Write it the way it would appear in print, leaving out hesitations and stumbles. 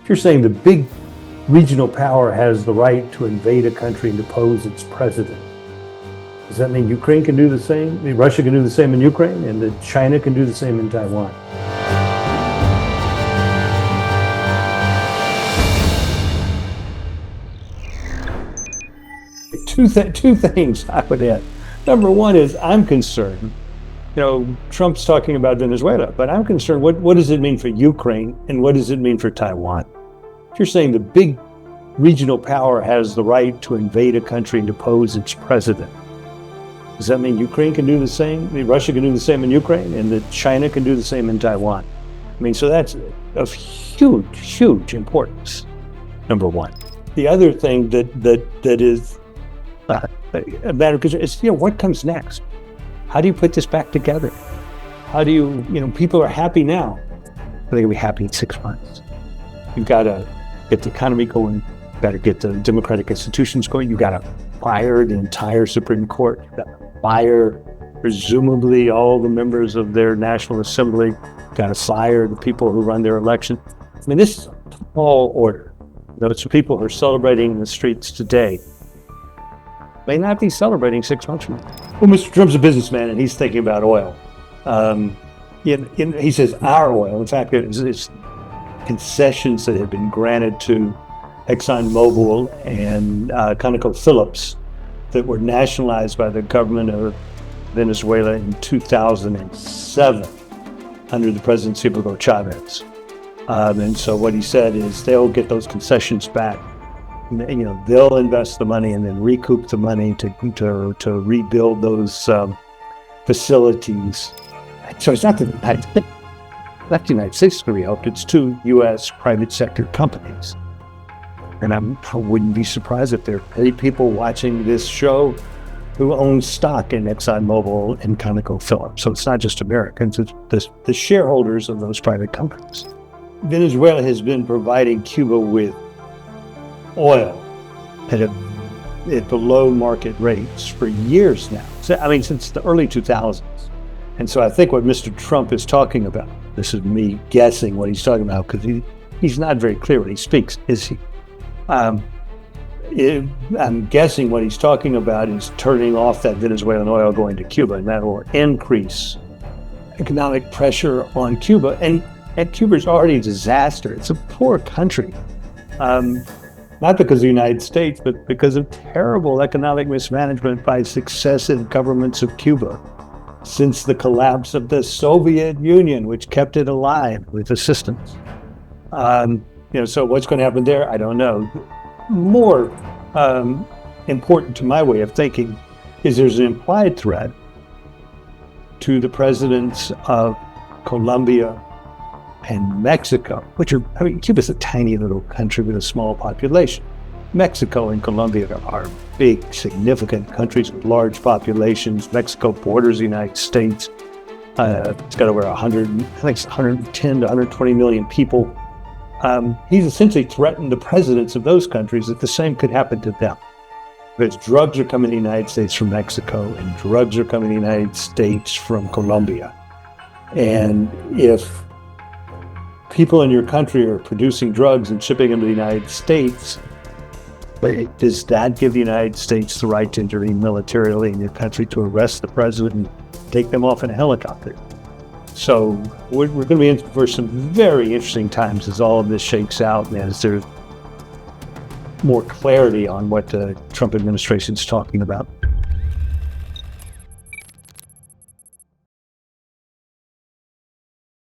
If you're saying the big regional power has the right to invade a country and depose its president, does that mean Ukraine can do the same? I mean, Russia can do the same in Ukraine, and that China can do the same in Taiwan? Two things I would add. Number one is I'm concerned, Trump's talking about Venezuela, but I'm concerned, what does it mean for Ukraine and what does it mean for Taiwan? If you're saying the big regional power has the right to invade a country and depose its president, does that mean Ukraine can do the same? I mean, Russia can do the same in Ukraine and that China can do the same in Taiwan? I mean, so that's of huge, huge importance, number one. The other thing that is a matter of concern is, what comes next? How do you put this back together? How do you, people are happy now. They're going to be happy in 6 months. You've got to get the economy going. You've got to get the democratic institutions going. You've got to fire the entire Supreme Court. You've got to fire, presumably, all the members of their National Assembly. You've got to fire the people who run their election. I mean, this is a tall order. It's the people who are celebrating in the streets today may not be celebrating 6 months from now. Well, Mr. Trump's a businessman and he's thinking about oil. He says our oil. In fact, it's concessions that have been granted to ExxonMobil and ConocoPhillips that were nationalized by the government of Venezuela in 2007 under the presidency of Hugo Chavez. And so what he said is they'll get those concessions back. They'll invest the money and then recoup the money to rebuild those facilities. So it's not the United States is going to be helped. It's 2 U.S. private sector companies. And I wouldn't be surprised if there are many people watching this show who own stock in ExxonMobil and ConocoPhillips. So it's not just Americans, it's the shareholders of those private companies. Venezuela has been providing Cuba with oil at below market rates for years now. Since the early 2000s. And so I think what Mr. Trump is talking about, this is me guessing what he's talking about because he's not very clear when he speaks, is he? I'm guessing what he's talking about is turning off that Venezuelan oil going to Cuba, and that will increase economic pressure on Cuba. And Cuba's already a disaster. It's a poor country. Not because of the United States, but because of terrible economic mismanagement by successive governments of Cuba since the collapse of the Soviet Union, which kept it alive with assistance. So what's going to happen there? I don't know. More important to my way of thinking is there's an implied threat to the presidents of Colombia and Mexico, Cuba's a tiny little country with a small population. Mexico and Colombia are big, significant countries with large populations. Mexico borders the United States. It's got over 110 to 120 million people. He's essentially threatened the presidents of those countries that the same could happen to them. Because drugs are coming to the United States from Mexico and drugs are coming to the United States from Colombia. And if people in your country are producing drugs and shipping them to the United States, does that give the United States the right to intervene militarily in your country to arrest the president and take them off in a helicopter? So we're going to be in for some very interesting times as all of this shakes out and as there's more clarity on what the Trump administration is talking about.